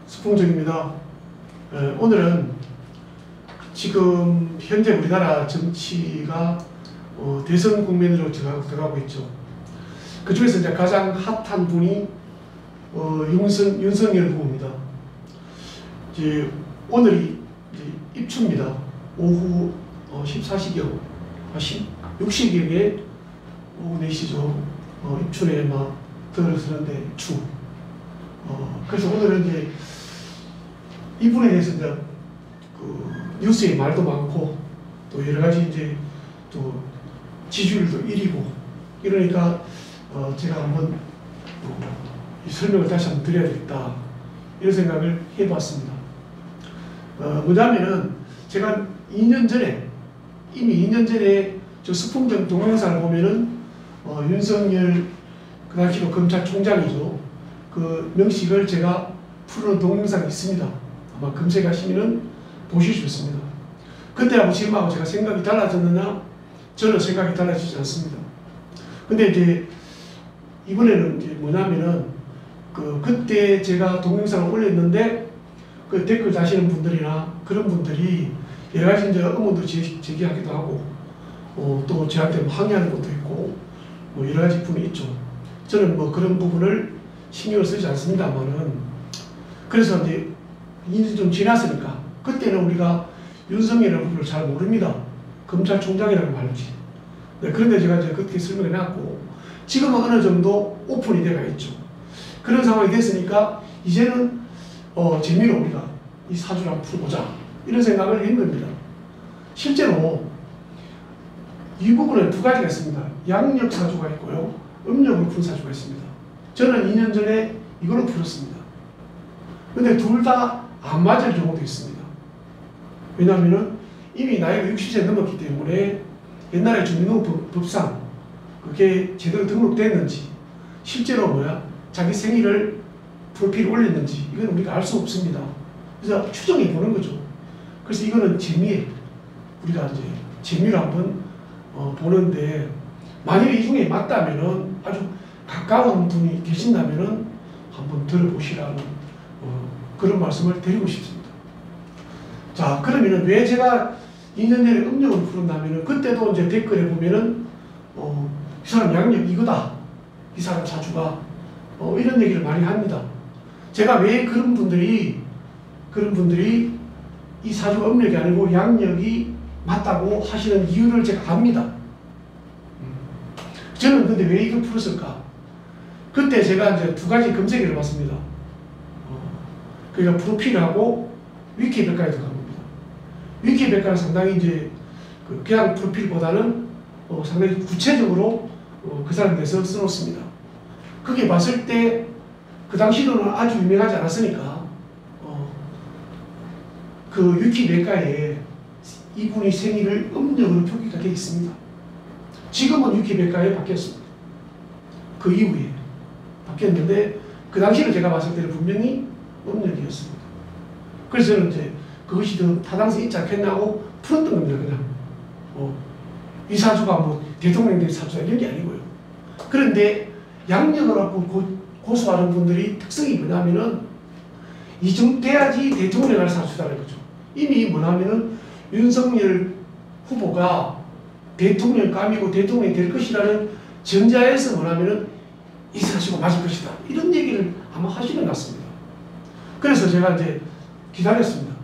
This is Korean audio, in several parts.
수풍정입니다. 오늘은 지금 현재 우리나라 정치가 대선 국면으로 들어가고 있죠. 그 중에서 이제 가장 핫한 분이 윤석열 후보입니다. 이제 오늘이 이제 입추입니다. 오후 14시경, 60경에 오후 4시죠. 입추에 막 들어서는데 입추. 그래서 오늘은 이제 이분에 대해서 이제 그 뉴스에 말도 많고 또 여러 가지 이제 또 지지율도 1위고 이러니까 제가 한번 이 설명을 다시 한번 드려야겠다 이런 생각을 해봤습니다. 뭐냐면은 제가 2년 전에 이미 2년 전에 저 수풍정 동영상을 보면은 윤석열 그 당시로 검찰총장이죠. 그 명식을 제가 풀어놓은 동영상이 있습니다. 아마 검색하시면은 보실 수 있습니다. 그때하고 지금하고 제가 생각이 달라졌느냐? 저는 생각이 달라지지 않습니다. 근데 이제 이번에는 이제 뭐냐면은 그때 제가 동영상을 올렸는데 그 댓글 다시는 분들이나 그런 분들이 여러 가지 이제 의문도 제기하기도 하고 또 저한테 뭐 항의하는 것도 있고 뭐 여러 가지 부분이 있죠. 저는 뭐 그런 부분을 신경을 쓰지 않습니다만은 그래서 이제 2년 좀 지났으니까 그때는 우리가 윤석열이라는 분을 잘 모릅니다. 검찰총장이라고 말이지. 네, 그런데 제가 이제 그렇게 설명해 놨고 지금은 어느 정도 오픈이 돼가 있죠. 그런 상황이 됐으니까 이제는 재미로 우리가 이 사주를 한번 풀어보자 이런 생각을 한 겁니다. 실제로 이 부분은 두 가지가 있습니다. 양력 사주가 있고요. 음력으로 푼 사주가 있습니다. 저는 2년 전에 이걸로 풀었습니다. 근데 둘 다 안 맞을 경우도 있습니다. 왜냐하면 이미 나이가 60세 넘었기 때문에 옛날에 주민등록법상 그게 제대로 등록됐는지 실제로 자기 생일을 프로필 올렸는지 이건 우리가 알 수 없습니다. 그래서 추정해 보는 거죠. 그래서 이거는 재미에 우리가 이제 재미로 한번 보는데 만약에 이 중에 맞다면은 아주 가까운 분이 계신다면은 한번 들어보시라는 그런 말씀을 드리고 싶습니다. 자, 그러면은 왜 제가 2년 전에 음력을 풀었냐면은 그때도 이제 댓글에 보면은 이 사람 양력 이거다. 이 사람 사주가 이런 얘기를 많이 합니다. 제가 왜 그런 분들이 이 사주가 음력이 아니고 양력이 맞다고 하시는 이유를 제가 압니다. 저는 근데 왜 이걸 풀었을까? 그때 제가 이제 두 가지 검색을 해봤습니다. 그러니까 프로필하고 위키백과에 들어간 겁니다. 위키백과는 상당히 이제 그냥 프로필보다는 상당히 구체적으로 그 사람에 대해서 써놓습니다. 그게 봤을 때 그 당시로는 아주 유명하지 않았으니까 그 위키백과에 이분의 생일을 음력으로 표기가 되어 있습니다. 지금은 위키백과에 바뀌었습니다. 그 이후에 바뀌었는데 그 당시를 제가 봤을 때는 분명히 음력이었습니다. 그래서 저는 이제 그것이 더 타당성이 있지 않겠냐고 풀었던 겁니다. 그냥 이 사주가 뭐 대통령 될 사주가 이런 게 아니고요. 그런데 양력을 갖고 고수하는 분들이 특성이 뭐냐면은 이 정도 돼야지 대통령을 할 사주다는 거죠. 이미 뭐냐면은 윤석열 후보가 대통령감이고 대통령이 될 것이라는 전자에서 뭐냐면은 이 사주가 맞을 것이다. 이런 얘기를 아마 하시는 것 같습니다. 그래서 제가 이제 기다렸습니다.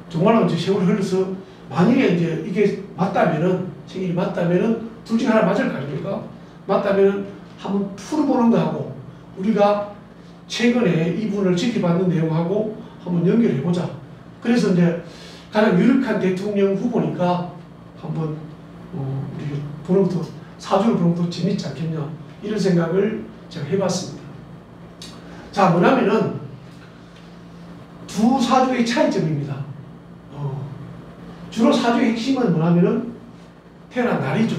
정말로 이제 세월이 흘러서 만약에 이제 이게 맞다면은 생일이 맞다면은 둘 중에 하나 맞을 거 아닙니까? 맞다면은 한번 풀어보는 거하고 우리가 최근에 이분을 지켜봤는 내용하고 한번 연결해보자. 그래서 이제 가장 유력한 대통령 후보니까 한번 우리 보는 것도 사주를 보는 것도 재밌지 않겠냐 이런 생각을 제가 해봤습니다. 자, 뭐냐면은 두 사주의 차이점입니다. 주로 사주의 핵심은 뭐냐면은 태어난 날이죠.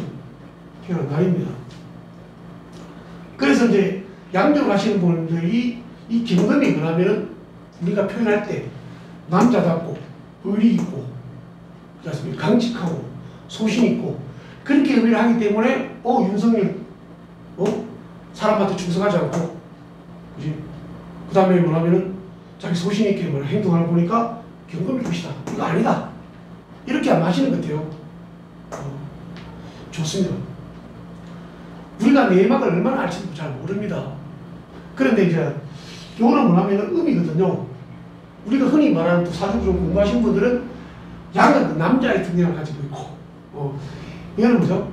태어난 날입니다. 그래서 이제 양력을 하시는 분들이 이 경금이 뭐냐면은 우리가 표현할 때 남자답고 의리 있고 강직하고 소신 있고 그렇게 의미를 하기 때문에 윤석열 사람한테 충성하지 않고 그지? 그 다음에 뭐냐면은 자기 소신 있게 뭐 행동하는 거 보니까 경금일 것이다. 이거 아니다. 이렇게 안 하시는 것 같아요. 좋습니다. 우리가 내막을 얼마나 알지도 잘 모릅니다. 그런데 이제 요거는 뭐냐면 음이거든요. 우리가 흔히 말하는 또 사주 좀 공부하신 분들은 양은 그 남자의 특징을 가지고 있고, 이거는 뭐죠?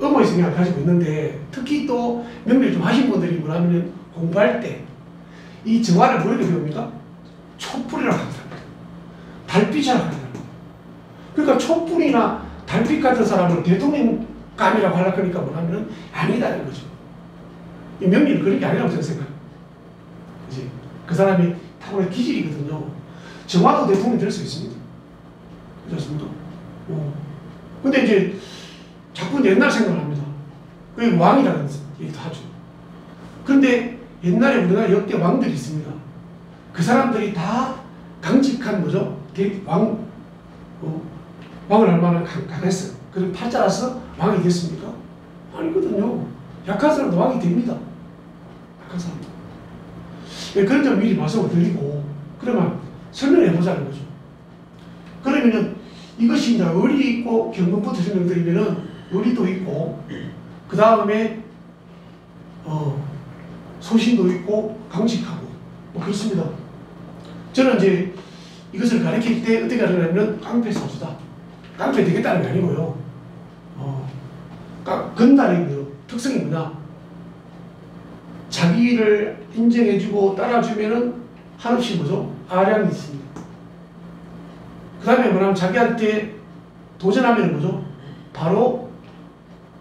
음의 성향을 가지고 있는데, 특히 또 명리를 좀 하신 분들이 뭐냐면 공부할 때 이 정화를 뭐라고 배웁니까? 촛불이라고 합니다. 달빛이라고 합니다. 그러니까 촛불이나 달빛 같은 사람을 대통령감이라고 하려고 하니까 뭐냐면 아니다는 거죠. 이 명리는 그런 게 아니라고 저는 생각해요. 그치? 그 사람이 타고난 기질이거든요. 정화도 대통령이 될 수 있습니다. 그렇습니까? 근데 이제 자꾸 옛날 생각을 합니다. 그게 왕이라는 얘기도 하죠. 그런데 옛날에 우리나라 역대 왕들이 있습니다. 그 사람들이 다 강직한 뭐죠? 왕을 할 만한 강했어요. 그리고 팔자라서 왕이 됐습니까? 아니거든요. 약한 사람도 왕이 됩니다. 약한 사람도. 네, 그런 점 미리 말씀을 드리고, 그러면 설명해 보자는 거죠. 그러면은 이것이 이제 의리 있고 경금부터 설명드리면은 의리도 있고, 그 다음에 소신도 있고 강직하고 뭐 그렇습니다. 저는 이제 이것을 가르칠 때 어떻게 가르치냐면 깡패 사주다. 깡패 되겠다는 게 아니고요. 건달의 그 특성이 뭐냐? 자기를 인정해주고 따라주면은 한없이 뭐죠? 아량이 있습니다. 그 다음에 뭐냐면 자기한테 도전하면 뭐죠? 바로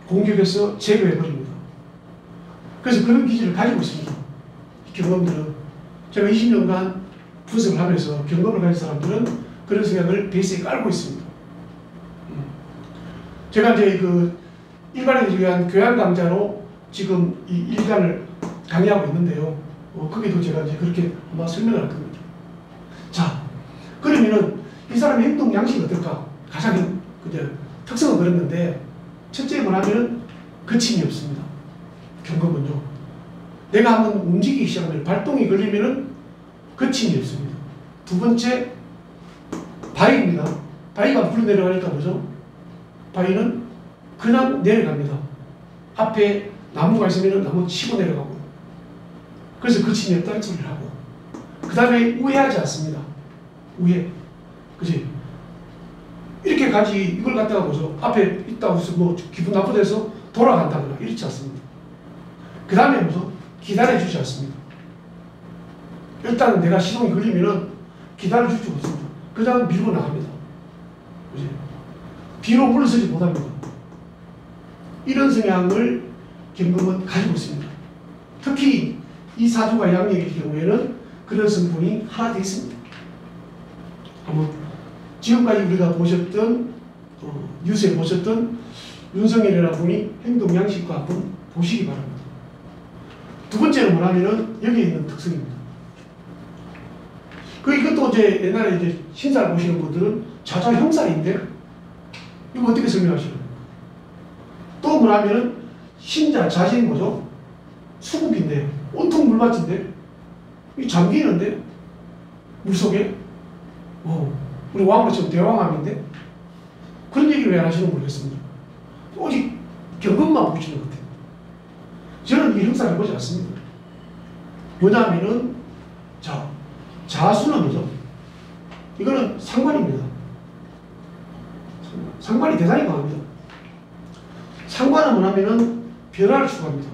공격해서 제거해버립니다. 그래서 그런 기질을 가지고 있습니다. 경험들은. 제가 20년간 분석을 하면서 경험을 가진 사람들은 그런 성향을 베이스에 깔고 있습니다. 제가 이제 그 일반인을 위한 교양 강좌로 지금 이 1강을 강의하고 있는데요. 거기도 제가 이제 그렇게 아마 설명을 할 겁니다. 자, 그러면은 이 사람의 행동 양식이 어떨까? 가장 이제 특성은 그랬는데, 첫째 뭐냐면 거침이 없습니다. 경금은요. 내가 한번 움직이기 시작하면 발동이 걸리면은 거침이 없습니다. 두 번째, 바위입니다. 바위가 불로 내려가니까 뭐죠? 바위는 그냥 내려갑니다. 앞에 나무가 있으면 나무 치고 내려가고. 그래서 거침이 없다는 소리를 하고. 그 다음에 우회하지 않습니다. 우회. 그지? 이렇게 가지, 이걸 갖다가 뭐죠? 앞에 있다고 해서 뭐 기분 나쁘다해서 돌아간다거나 이렇지 않습니다. 그 다음에 뭐죠? 기다려주지 않습니다. 일단 내가 시동이 걸리면은 기다려주지 않습니다. 그 다음 밀고 나갑니다. 그지? 뒤로 물러서지 못합니다. 이런 성향을 경금은 가지고 있습니다. 특히 이 사주가 양력일 경우에는 그런 성분이 하나 되어 있습니다. 한번 지금까지 우리가 보셨던 뉴스에 보셨던 윤석열이라는 분이 행동 양식과 한번 보시기 바랍니다. 두 번째는 뭐냐면은 여기에 있는 특성입니다. 이것도 이제 옛날에 이제 신사를 보시는 분들은 자자 형사인데 이거 어떻게 설명하시나요? 또 뭐냐면은 신자 자신이 뭐죠? 수국인데 온통 물맞인데 이 잠기는데 물속에 우리 왕으로처럼 대왕암인데 그런 얘기를 왜 안 하시는지 모르겠습니다. 오직 경금만 보시는 것 같아요. 저는 이 형사를 보지 않습니다. 왜냐하면은 자수는 뭐죠? 이거는 상관입니다. 상관이 대단히 강합니다. 상관은 뭐냐면은 변화를 추구합니다.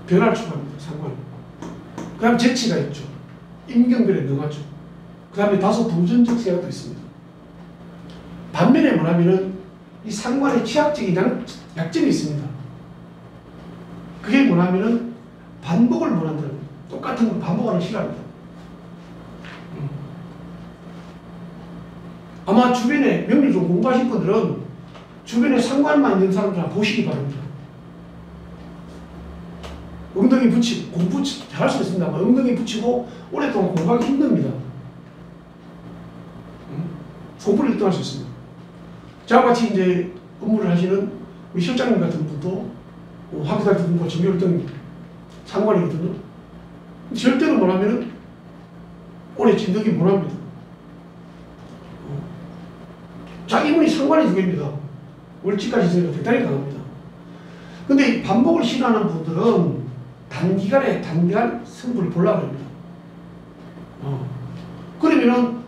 변화를 추구합니다. 상관은. 그 다음에 재치가 있죠. 임경변에 능하죠. 그 다음에 다소 도전적 생각도 있습니다. 반면에 뭐냐면은 이 상관의 취약적인 약점이 있습니다. 그게 뭐냐면은 반복을 원한다는 거예요. 똑같은 걸 반복하는 걸 싫어합니다. 아마 주변에 명리 좀 공부하신 분들은 주변에 상관만 있는 사람들 한번 보시기 바랍니다. 엉덩이 붙이고 공부 잘할 수 있습니다. 엉덩이 붙이고 오랫동안 공부하기 힘듭니다. 공부를 1등할 수 있습니다. 저와 같이 이제 업무를 하시는 우리 실장님 같은 분도 학교다닐 때 공부가 전교 1등 상관이거든요. 절대로 뭐라면은 오래 진득이 못합니다. 자, 이분이 상관이 두 개입니다. 월지까지 있으니까 대단히 강합니다. 근데 반복을 싫어하는 분들은 단기간 승부를 보려고 합니다. 그러면은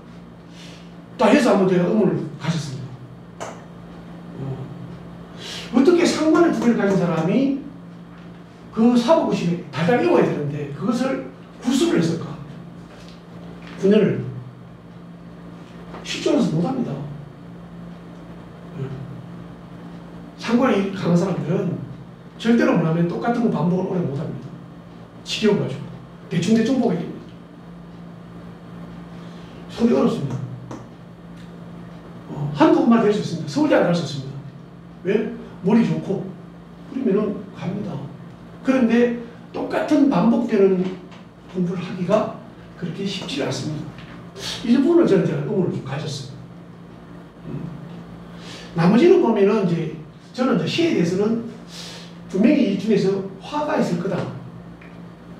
다 해서 한번 제가 의문을 가졌습니다. 어떻게 상관의 두 개를 가진 사람이 그 사법고시를 달달 외워야 되는데 그것을 구술을 했을까? 9년을 실전에서 못합니다. 상관이 강한 사람들은 절대로 못하면 똑같은 거 반복을 오래 못합니다. 지겨워가지고 대충 보게 됩니다. 손이 어렵습니다. 한두 번만 될 수 있습니다. 서울대 안 갈 수 있습니다. 왜? 머리 좋고 그러면은 갑니다. 그런데 똑같은 반복되는 공부를 하기가 그렇게 쉽지 않습니다. 이 부분을 저는 제가 의문을 좀 가졌어요. 나머지는 보면은 이제 저는 이제 시에 대해서는 분명히 이 중에서 화가 있을 거다.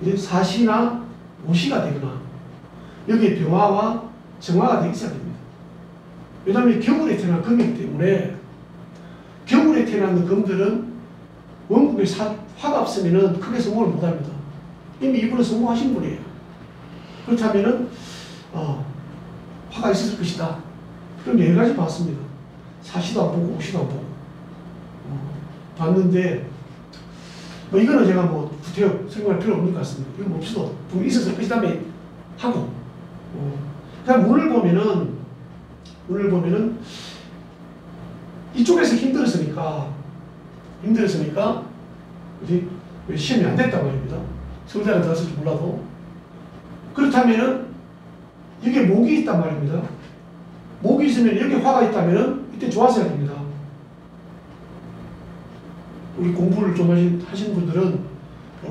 이제 사시나 모시가 되거나 여기에 병화와 정화가 되어 있어야 됩니다. 왜냐하면 겨울에 태어난 금이기 때문에 겨울에 태어난 금들은 원국에 화가 없으면 크게 성공을 못합니다. 이미 이분은 성공하신 분이에요. 그렇다면 화가 있었을 것이다. 그럼 여러 가지 봤습니다. 사시도 안 보고 오시도 안 보고 봤는데 뭐 이거는 제가 뭐 구태여 설명할 필요 없는 것 같습니다. 이거 몹시도 분명히 있었을 것이다 하고 그냥 문을 보면은 이쪽에서 힘들었으니까 이제 시험이 안 됐단 말입니다. 서울대를 들었을지 몰라도 그렇다면은 여기에 목이 있단 말입니다. 목이 있으면 여기 화가 있다면은 이때 좋았어야 됩니다. 우리 공부를 좀 하신 분들은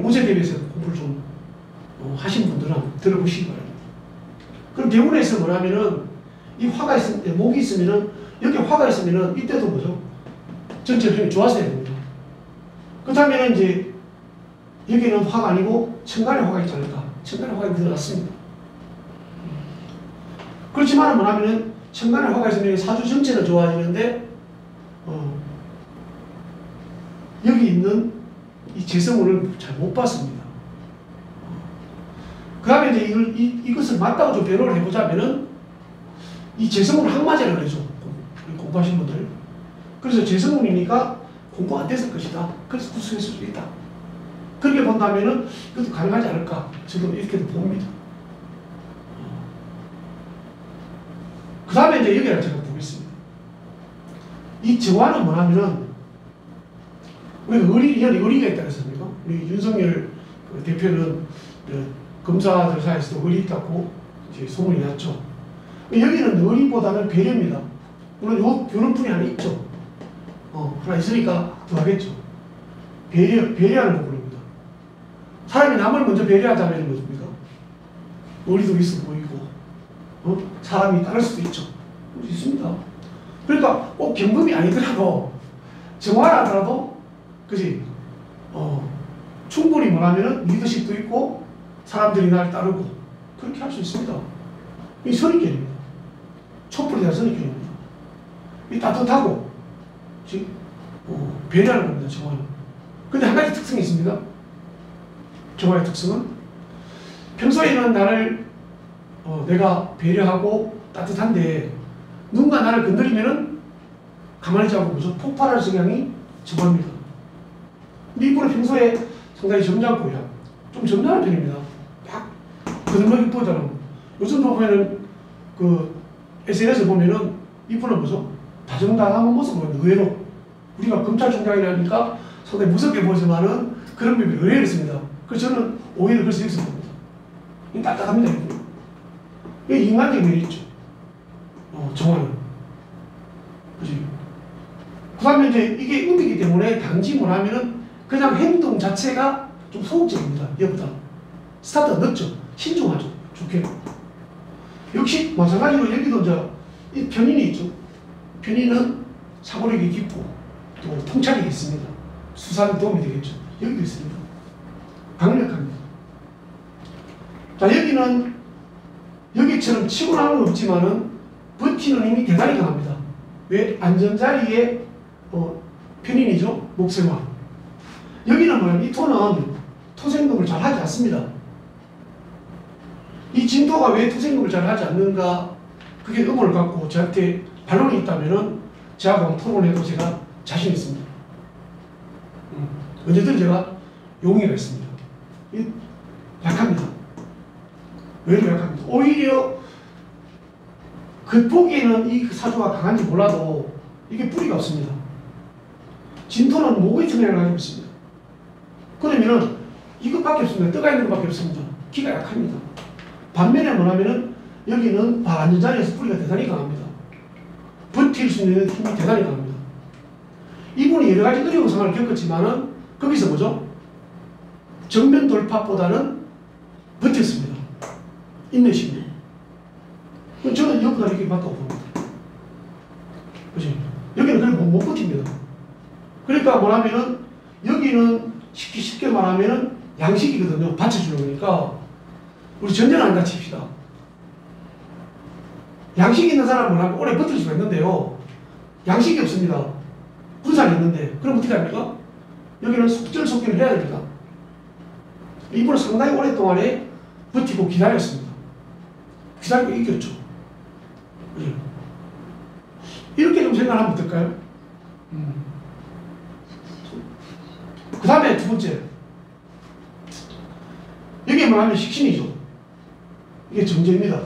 어제 대비해서 공부를 좀 하신 분들은 들어보시기 바랍니다. 그럼 대운에서 뭐냐면은 이 화가 목이 있으면은 여기 화가 있으면은 이때도 뭐죠? 전체 흐름이 좋았어야 됩니다. 그렇다면 이제 여기는 화가 아니고 천간에 화가 있지 않을까? 천간에 화가 들어갔습니다. 그렇지만 뭐냐면은 천간에 화가 있으면 사주 전체는 좋아지는데 여기 있는 이 재성운을 잘 못 봤습니다. 그 다음에 이제 이것을 맞다고 좀 변호를 해보자면은 이 재성운을 항마제를 그러죠. 공부하신 분들. 그래서 재성운이니까 공부 안 됐을 것이다. 그래서 구수했을 수 있다. 그렇게 본다면은 이것도 가능하지 않을까. 저도 이렇게도 봅니다. 그 다음에 이제 여기를 제가 보겠습니다. 이 정화는 뭐냐면은 우리가 의리가 있다 그랬습니까? 우리 윤석열 대표는 검사들 사이에서도 의리 있다고 이제 소문이 났죠. 여기는 의리보다는 배려입니다. 물론 요 변호분이 하나 있죠. 하나 있으니까 더 하겠죠. 배려하는 부분입니다. 사람이 남을 먼저 배려하자면 뭐입니까? 의리도 있어 보이고, 사람이 따를 수도 있죠. 있습니다. 그러니까 꼭 경금이 아니더라도, 정화라더라도, 그지? 충분히 뭐라면은 리더십도 있고, 사람들이 나를 따르고, 그렇게 할 수 있습니다. 이 선입견입니다. 촛불에 대한 선입견입니다. 이 따뜻하고, 즉, 배려하는 겁니다, 정화는. 근데 한 가지 특성이 있습니다. 정화의 특성은 평소에는 나를 내가 배려하고 따뜻한데 누군가 나를 건드리면은 가만히 있지 않고 무슨 폭발할 성향이 정화입니다. 근데 이분은 평소에 상당히 점잖고요. 좀 점잖은 편입니다. 막 거듭나게 보잖아요. 요즘 보면은 그 SNS 보면은 이분은 뭐죠? 다정다감한 모습을 보는데 의외로 우리가 검찰총장이라니까 상당히 무섭게 보이지만은 그런 면이 의외로 있습니다. 그래서 저는 오히려 그래서 여기서 봅니다. 이 따뜻합니다. 이게 인간적인 면이 있죠. 정화는. 그지? 그 다음에 이제 이게 음이기 때문에 당직을 하면은 그냥 행동 자체가 좀 소극적입니다. 얘보다. 스타트가 늦죠. 신중하죠. 좋게. 역시 마찬가지로 여기도 이제 이 편인이 있죠. 편인은 사고력이 깊고 또 통찰력이 있습니다. 수사에 도움이 되겠죠. 여기도 있습니다. 강력합니다. 자, 여기는 여기처럼 치고 나는 건 없지만은 버티는 힘이 대단히 강합니다. 왜? 안전자리에 편인이죠. 목생화. 여기는 뭐냐면 이 토는 토생금을 잘 하지 않습니다. 이 진토가 왜 토생금을 잘 하지 않는가? 그게 의문을 갖고 저한테 반론이 있다면은 저하고 토론해도 제가 자신 있습니다. 언제든 제가 용의가 있습니다. 약합니다. 왜 이렇게 약합니다? 오히려 겉보기에는 이 사주가 강한지 몰라도 이게 뿌리가 없습니다. 진토는 모의 성향을 가지고 있습니다. 그러면은 이것밖에 없습니다. 떠가 있는 것밖에 없습니다. 기가 약합니다. 반면에 뭐냐면은 여기는 안전자리에서 뿌리가 대단히 강합니다. 버틸 수 있는 힘이 대단히 강합니다. 이분이 여러 가지 어려운 상황을 겪었지만은 거기서 뭐죠? 정면 돌파보다는 버텼습니다. 인내심이. 저는 여기가 이렇게 맞다고 봅니다. 그치? 여기는 그래 못 버팁니다. 그러니까 뭐냐면은 여기는 쉽게 말하면은 양식이거든요. 받쳐주는 거니까 우리 전쟁 안 다칩시다. 양식이 있는 사람은 뭐냐면 오래 버틸 수가 있는데요. 양식이 없습니다. 군산이 있는데 그럼 어떻게 합니까? 여기는 속절속기를 해야 됩니다. 이분은 상당히 오랫동안에 버티고 기다렸습니다. 기다리고 이겼죠. 그죠? 이렇게 좀 생각하면 어떨까요? 그 다음에 두 번째. 여기 뭐냐면 식신이죠. 이게 정제입니다.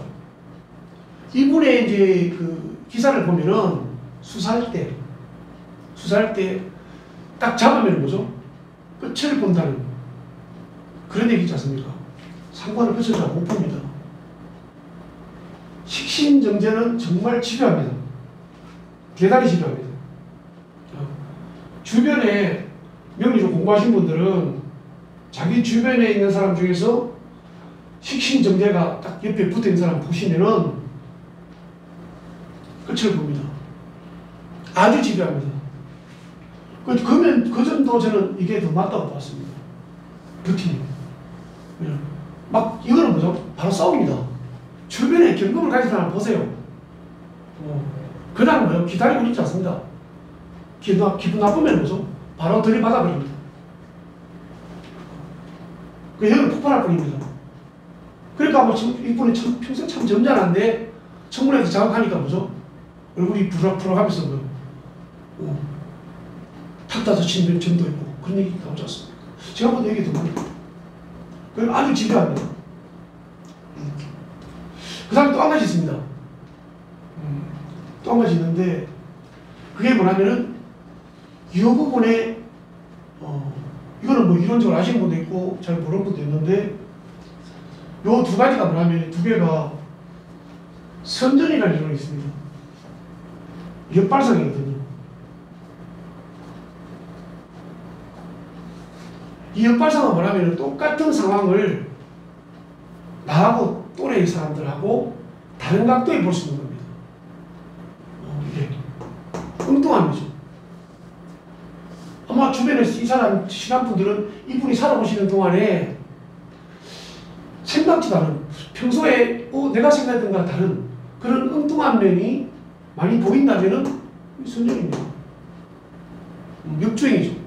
이분의 이제 그 기사를 보면은 수사할 때 딱 잡으면 뭐죠? 끝을 본다는 그런 얘기 있지 않습니까? 상관을 끝을 잘 못 봅니다. 식신정제는 정말 집요합니다. 대단히 집요합니다. 주변에 명리를 공부하신 분들은 자기 주변에 있는 사람 중에서 식신정제가 딱 옆에 붙어있는 사람 보시면은 끝을 봅니다. 아주 집요합니다. 그러면 그 점도 저는 이게 더 맞다고 봤습니다. 루틴이. 막 이거는 뭐죠? 바로 싸웁니다. 주변에 경험을 가진 사람 보세요. 그냥 뭐요? 기다리고 있지 않습니다. 기분 나쁘면 뭐죠? 바로 들이받아버립니다. 여기는 폭발할 뿐입니다. 그러니까 뭐 이분이 평생 참 점잖은데 청문회에서 자극하니까 뭐죠? 얼굴이 부러가면서 뭐 탁다서 치는 점도 있고 그런 얘기 나오지 않습니까? 제가 본 얘기 더 많습니다. 그럼 아주 집요합니다. 그 다음에 또 한 가지 있습니다. 또 한 가지 있는데 그게 뭐냐면은 이 부분에 이거는 뭐 이론적으로 아시는 분도 있고 잘 모르는 분도 있는데 요 두 가지가 뭐냐면 두 개가 선전이라는 이론이 있습니다. 역발상이거든요. 이 역발상은 뭐냐면 똑같은 상황을 나하고 또래의 사람들하고 다른 각도에 볼 수 있는 겁니다. 이게 엉뚱함이죠. 아마 주변에 이 사람 친한 분들은 이분이 살아보시는 동안에 생각지도 않은 평소에 내가 생각했던 거랑 다른 그런 엉뚱한 면이 많이 보인다면은 선전입니다. 역주행이죠.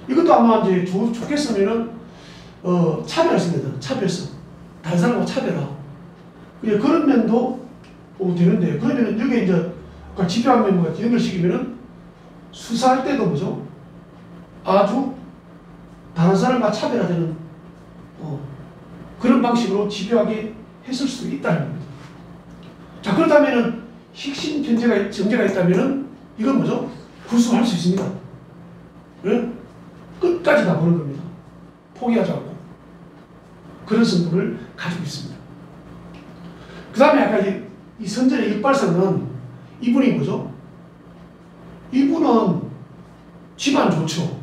이것도 아마 이제 좋겠으면은 차별성입니다. 차별성. 다른 사람하고 차별화. 그런 면도 되는데 그러면은 여기 이제 아까 집요한 면과 연결시키면은 수사할 때도 뭐죠? 아주 다른 사람과 차별화되는 그런 방식으로 집요하게 했을 수 있다는 겁니다. 자, 그렇다면은 식신 정제가 있다면은 이건 뭐죠? 구수할 수 있습니다. 네? 끝까지 다 보는 겁니다. 포기하지 않고. 그런 성분을 가지고 있습니다. 그 다음에 아까 이 선전의 역발상은 이분이 뭐죠? 이분은 집안 좋죠.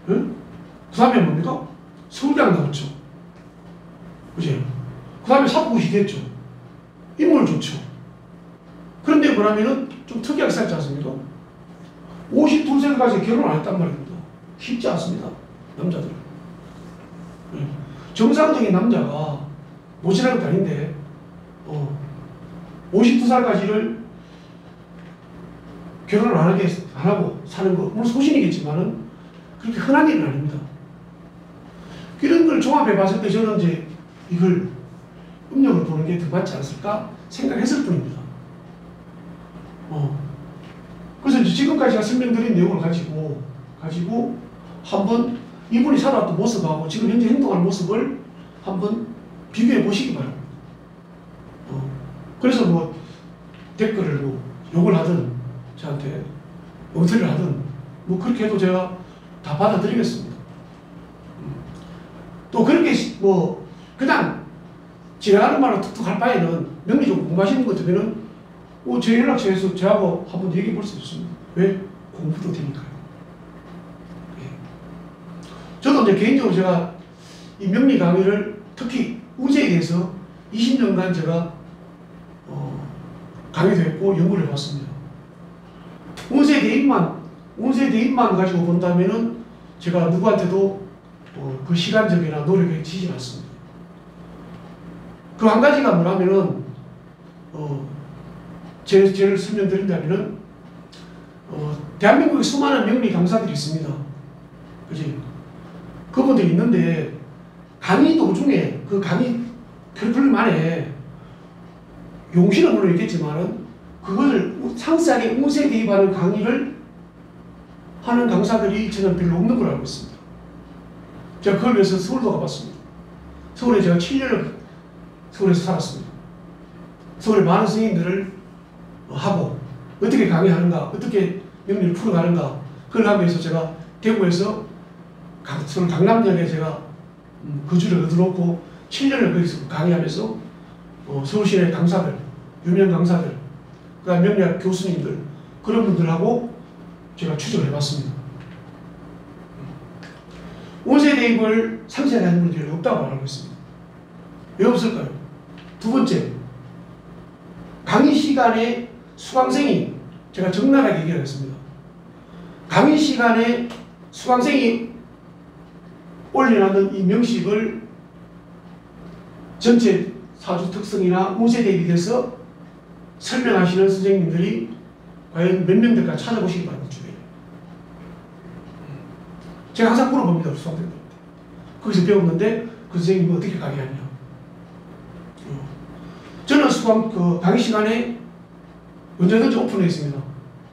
네? 그 다음에 뭡니까? 서울대학 나왔죠. 그지? 그 다음에 사고시 됐죠. 인물 좋죠. 그런데 뭐냐면은 좀 특이하게 살지 않습니까? 52세까지 결혼 안 했단 말입니다. 쉽지 않습니다. 남자들은. 정상적인 남자가 모질한 것도 아닌데 52살까지를 결혼을 안 하고 사는 거 물론 소신이겠지만은 그렇게 흔한 일은 아닙니다. 이런 걸 종합해 봤을 때 저는 이제 이걸 음력을 보는 게 더 맞지 않을까 생각했을 뿐입니다. 그래서 이제 지금까지 제가 설명드린 내용을 가지고 한번 이분이 살아왔던 모습하고 지금 현재 행동하는 모습을 한번 비교해 보시기 바랍니다. 그래서 뭐 댓글을 뭐 욕을 하든 저한테 엉터리를 하든 뭐 그렇게 해도 제가 다 받아들이겠습니다. 또 그렇게 뭐 그냥 지나가는 말로 툭툭 할 바에는 명리적으로 공부하시는 것 같으면은 제 연락처에서 저하고 한번 얘기해 볼 수 있습니다. 왜? 공부도 되니까요. 예. 저도 이제 개인적으로 제가 이 명리 강의를 특히 운세에 대해서 20년간 제가 강의도 했고 연구를 해봤습니다. 운세 대입만 가지고 본다면은 제가 누구한테도 그 시간적이나 노력이 지지 않습니다. 그 한 가지가 뭐냐면은 제를 설명드린다면은 대한민국에 수많은 명리 강사들이 있습니다. 그지? 그분들이 있는데 강의 도중에 그 강의 별풀림 안에 용신은 물론 있겠지만은 그것을 상세하게 운세 대입하는 강의를 하는 강사들이 저는 별로 없는 걸 알고 있습니다. 제가 그걸 위해서 서울도 가봤습니다. 서울에 제가 7년을 서울에서 살았습니다. 서울에 많은 선생님들을 하고 어떻게 강의하는가, 어떻게 명리를 풀어가는가 그걸 하기 위해서 제가 대구에서 서울 강남역에 제가 거주를 얻어놓고 7년을 거기서 강의하면서 서울 시내 강사들, 유명 강사들, 그 다음 명리학 교수님들 그런 분들하고 제가 추적을 해봤습니다. 운세 대입을 상세하게 하는 분들이 없다고 알고 있습니다. 왜 없을까요? 두 번째, 강의 시간에 수강생이 제가 적나라하게 얘기를 했습니다. 강의 시간에 수강생이 올려놨는 이 명식을 전체 사주 특성이나 운세 대입돼서 설명하시는 선생님들이 과연 몇 명 될까 찾아보시기 바랍니다. 주변에. 제가 항상 물어봅니다. 우리 수강생들한테. 거기서 배웠는데 그 선생님이 어떻게 강의하냐. 저는 강의 시간에 언제든지 오픈해 있습니다.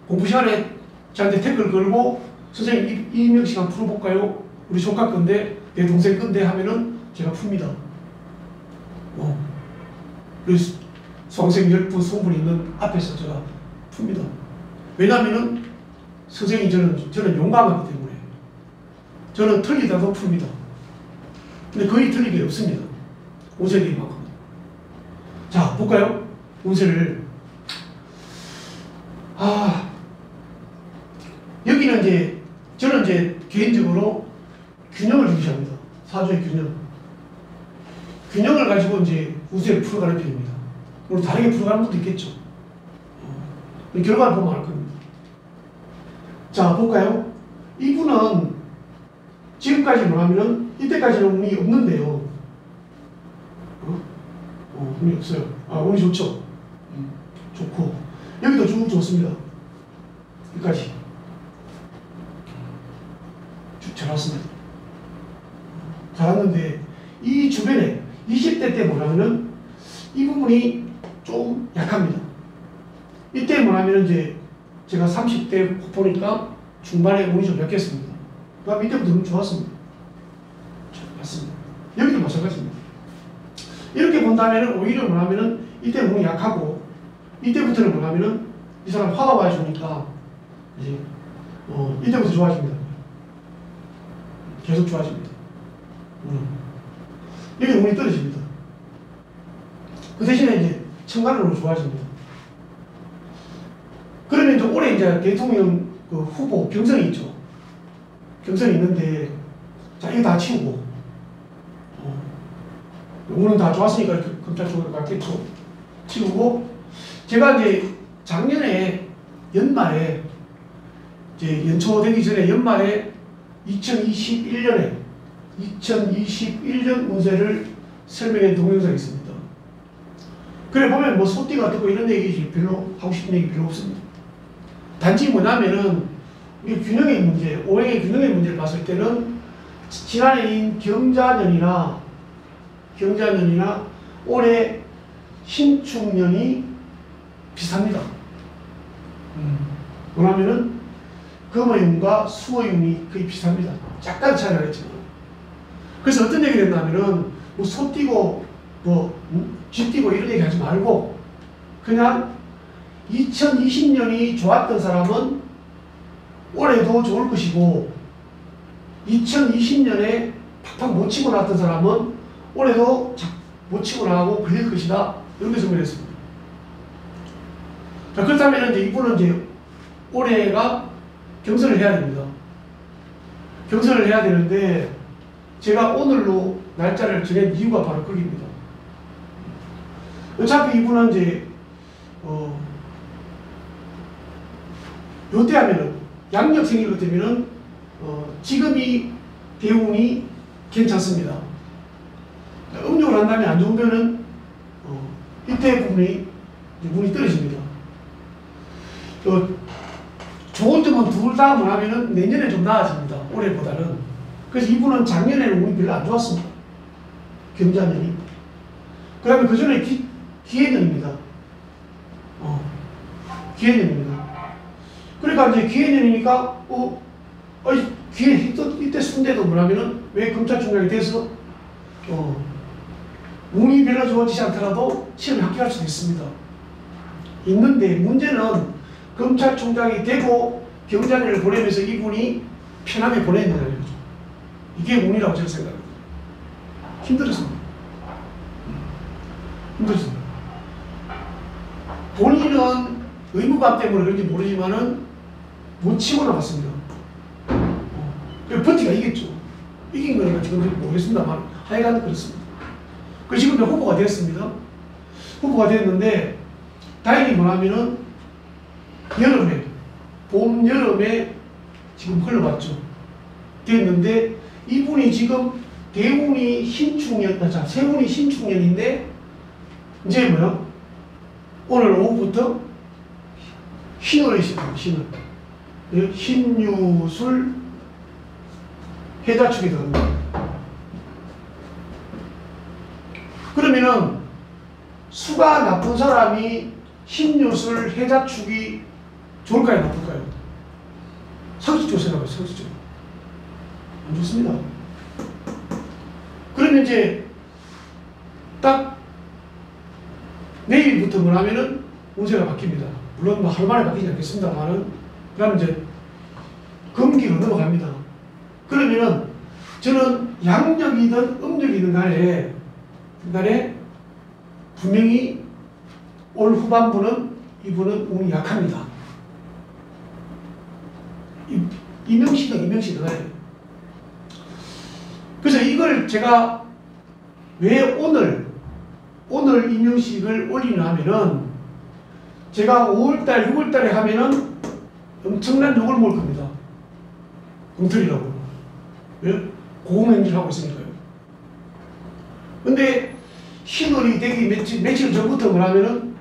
공부 시간에 저한테 댓글 걸고 선생님 이 명시간 풀어볼까요? 우리 조카 건데 내 동생 건데 하면은 제가 풉니다. 그래서 수강생 10분, 20분 있는 앞에서 제가 풉니다. 왜냐하면은 선생님이 저는 용감하기 때문에 저는 틀리다도 풉니다. 근데 거의 틀린 게 없습니다. 운세대입만큼. 자, 볼까요? 운세를. 여기는 이제, 저는 이제 개인적으로 균형을 중시합니다. 사주의 균형. 균형을 가지고 이제 운세를 풀어가는 편입니다. 물론 다르게 풀어가는 것도 있겠죠. 결과를 보면 알 겁니다. 자, 볼까요? 이분은 지금까지 뭐냐면은 이때까지는 운이 없는데요. 운이 없어요. 운이 좋죠. 좋고 여기도 쭉 좋습니다. 여기까지 쭉 잘 왔습니다. 잘 왔는데 이 주변에 20대 때 뭐냐면은 이 부분이 좀 약합니다. 이때 뭐냐면은 이제 제가 30대 보니까 중반에 운이 좀 약했습니다. 그 다음 이때부터 너무 좋았습니다. 맞습니다. 여기도 마찬가지입니다. 이렇게 본다면 오히려 뭐냐면은 이때 운이 약하고 이때부터는 뭐냐면은 이 사람 화가 와주니까 이제 이때부터 좋아집니다. 계속 좋아집니다. 여기 운이 떨어집니다. 그 대신에 이제 천간으로 좋아집니다. 그러면 이제 올해 이제 대통령 그 후보 경선이 있죠. 경선이 있는데 자 이거 다 치우고 운은 다 좋았으니까 검찰 쪽으로 갔겠죠. 치우고 제가 이제 작년에 연말에 이제 연초 되기 전에 연말에 2021년에 2021년 운세를 설명한 동영상이 있습니다. 그래 보면 뭐 소띠가 뜨고 이런 얘기 별로 하고 싶은 얘기 별로 없습니다. 단지 뭐냐면은 이 균형의 문제, 오행의 균형의 문제를 봤을 때는 지난해인 경자년이나 올해 신축년이 비슷합니다. 뭐냐면은 금화운과 수화운이 거의 비슷합니다. 약간 차이가 있지만. 그래서 어떤 얘기를 했냐면은 뭐 소 띠고 쥐 띠고 이런 얘기 하지 말고 그냥 2020년이 좋았던 사람은 올해도 좋을 것이고 2020년에 팍팍 못 치고 나왔던 사람은 올해도 못 치고 나가고 걸릴 것이다. 이렇게 설명했습니다. 자, 그렇다면 이제 이분은 이제 올해가 경선을 해야 됩니다. 경선을 해야 되는데 제가 오늘로 날짜를 정한 이유가 바로 거기입니다. 어차피 이분은 이제 요때 하면은 양력 생일 같으면은 지금이 대운이 괜찮습니다. 음력을 한다면 안 좋으면은 이때 부분이 운이 떨어집니다. 좋은 점은 둘 다 뭐냐면은 내년에 좀 나아집니다. 올해보다는. 그래서 이분은 작년에는 운이 별로 안 좋았습니다. 경자년이. 그 다음에 그 전에 기해년입니다. 기해년입니다. 그러니까 이제 기해년이니까 이때 순대도 뭐냐면은 왜 검찰총장이 돼서 운이 별로 좋아지지 않더라도 시험에 합격할 수도 있습니다. 있는데 문제는 검찰총장이 되고 경자년을 보내면서 이분이 편하게 보냈느냐는 거죠. 이게 운이라고 저는 생각합니다. 힘들었습니다. 힘들었습니다. 본인은 의무감 때문에 그런지 모르지만은 못 치고 나갔습니다. 버티가 이겼죠. 이긴 거니까 지금 모르겠습니다만 하여간 그렇습니다. 그래서 지금 후보가 됐습니다. 후보가 됐는데 다행히 뭐냐면은 여름에 봄 여름에 지금 흘러갔죠. 됐는데 이분이 지금 대운이 신축년, 세운이 신축년인데 이제 뭐요? 오늘 오후부터 신월이 시작합니다. 신월. 신유술 해자축이 들어갑니다. 그러면은 수가 나쁜 사람이 신유술 해자축이 좋을까요? 나쁠까요? 상식적으로 생각해요. 상식적으로. 안 좋습니다. 그러면 이제 딱 내일부터 뭐냐면은 운세가 바뀝니다. 물론 뭐 하루 만에 바뀌지 않겠습니다만은 그다음 이제 금기로 넘어갑니다. 그러면은 저는 양력이든 음력이든 간에 분명히 올 후반부는 이분은 운이 약합니다. 이명식은 그래서 이걸 제가 왜 오늘 이명식을 올리냐 하면은 제가 5월달, 6월달에 하면은 엄청난 욕을 먹을 겁니다. 엉터리라고. 왜? 고공행진을 하고 있으니까요. 근데 신월이 되기 며칠 전부터 뭐냐면은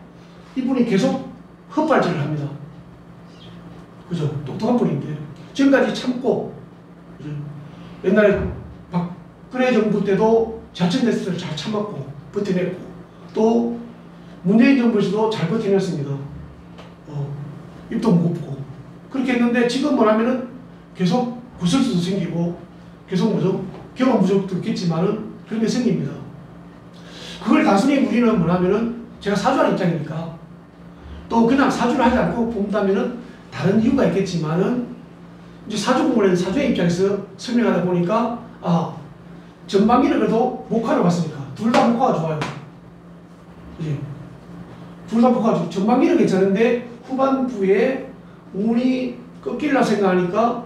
이분이 계속 헛발질을 합니다. 그죠? 똑똑한 분인데. 지금까지 참고, 그죠? 옛날에 박근혜 정부 때도 자천됐을 때 잘 참았고, 버텨냈고, 또 문재인 정부에서도 잘 버텨냈습니다. 입도 무겁고. 그렇게 했는데 지금 뭐냐면은 계속 구설수도 생기고, 계속 경험 부족도 있겠지만은 그런 게 생깁니다. 그걸 단순히 우리는 뭐냐면은 제가 사주하는 입장이니까 또 그냥 사주를 하지 않고 본다면은 다른 이유가 있겠지만은 이제 사주 공부를 사주의 입장에서 설명하다 보니까 전반기는 그래도 목화를 봤으니까 둘 다 목화가 좋아요. 그지? 둘 다 목화가 좋고 전반기는 괜찮은데 후반부에 운이 꺾일라 생각하니까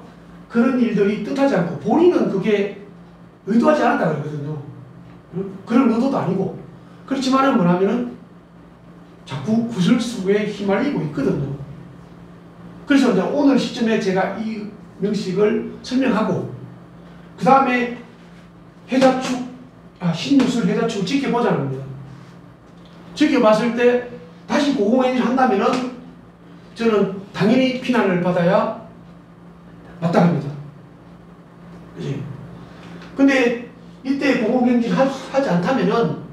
그런 일들이 뜻하지 않고 본인은 그게 의도하지 않았다 그러거든요. 그런 의도도 아니고 그렇지만은 뭐냐면은 자꾸 구설수에 휘말리고 있거든요. 그래서 이제 오늘 시점에 제가 이 명식을 설명하고 그 다음에 신유술 해자축을 지켜보자는 겁니다. 지켜봤을 때 다시 고공행위를 한다면은 저는 당연히 비난을 받아야 마땅합니다. 그지? 근데 이때 공공행위를 하지 않다면은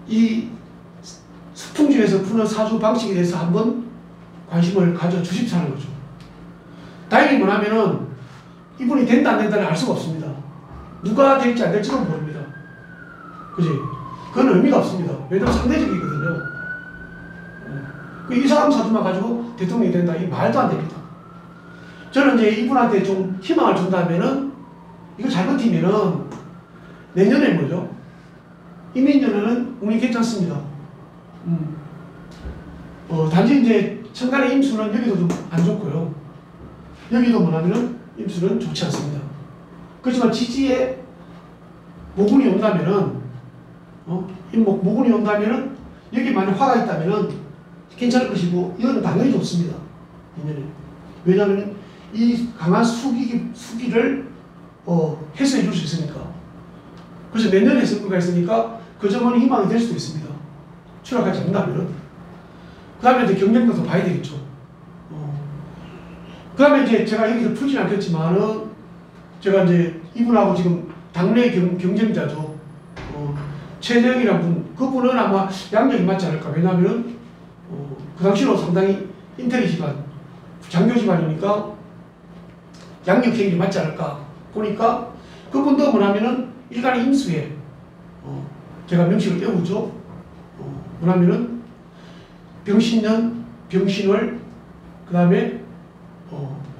이 수풍주에서 푸는 사주 방식에 대해서 한번 관심을 가져주십사는 거죠. 다행히 뭐냐면은 이분이 된다 안 된다는 알 수가 없습니다. 누가 될지 안 될지도 모릅니다. 그지? 그건 의미가 없습니다. 왜냐면 상대적이거든요. 이 사람 사주만 가지고 대통령이 된다. 이 말도 안 됩니다. 저는 이제 이분한테 좀 희망을 준다면은, 이거 잘 버티면은, 내년에 뭐죠? 이민년에는 운이 괜찮습니다. 단지 이제 천간의 임수는 여기도 좀 안 좋고요. 여기도 뭐냐면은 임수는 좋지 않습니다. 그렇지만 지지에 모군이 온다면은, 모군이 온다면은, 여기 만약 화가 있다면은 괜찮을 것이고, 이거는 당연히 좋습니다. 내년에. 왜냐하면 이 강한 수기를 해소해 줄 수 있으니까. 그래서 내년에 승부가 있으니까 그 점은 희망이 될 수도 있습니다. 추락하지 않는다면은. 그 다음에 이제 경쟁도 봐야 되겠죠. 그 다음에 이제 제가 여기서 풀진 않겠지만은, 제가 이제 이분하고 지금 당내 경쟁자죠. 최재형이라는 분, 그분은 아마 양력이 맞지 않을까. 왜냐하면 그 당시로 상당히 인텔리 집안, 장교 집안이니까 양력행위 맞지 않을까 보니까, 그분도 뭐냐면은 일간의 임수에 제가 명식을 떼우죠. 뭐냐면은 병신년, 병신월, 그 다음에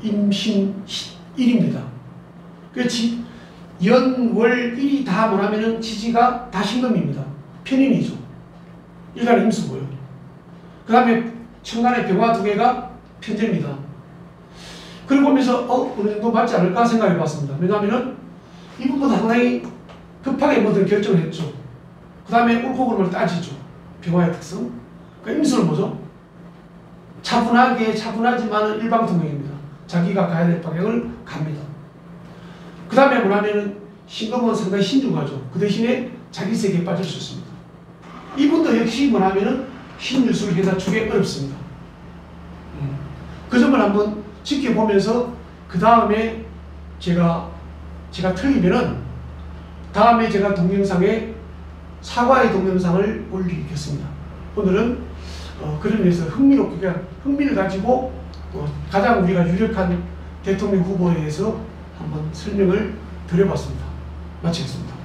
임신일입니다. 그래서 연, 월, 일이 다 뭐냐면은 지지가 다 신금입니다. 편인이죠. 일간의 임수고요. 그 다음에 천간의 병화 두 개가 편제입니다. 그걸 보면서 어느 정도 맞지 않을까 생각해 봤습니다. 왜냐하면은 이분보다 상당히 급하게 뭐든 결정을 했죠. 그 다음에 옳고 그름을 따지죠. 병화의 특성. 그 임수는 뭐죠? 차분하지만 일방통행입니다. 자기가 가야 될 방향을 갑니다. 그 다음에 뭐냐면은 신금은 상당히 신중하죠. 그 대신에 자기 세계에 빠질 수 있습니다. 이분도 역시 뭐냐면은 신유술 해자축에 어렵습니다. 그 점을 한번 지켜보면서 그 다음에 제가 틀리면은 다음에 제가 동영상에 사과의 동영상을 올리겠습니다. 오늘은 그런 의미에서 흥미를 가지고 가장 우리가 유력한 대통령 후보에 대해서 한번 설명을 드려봤습니다. 마치겠습니다.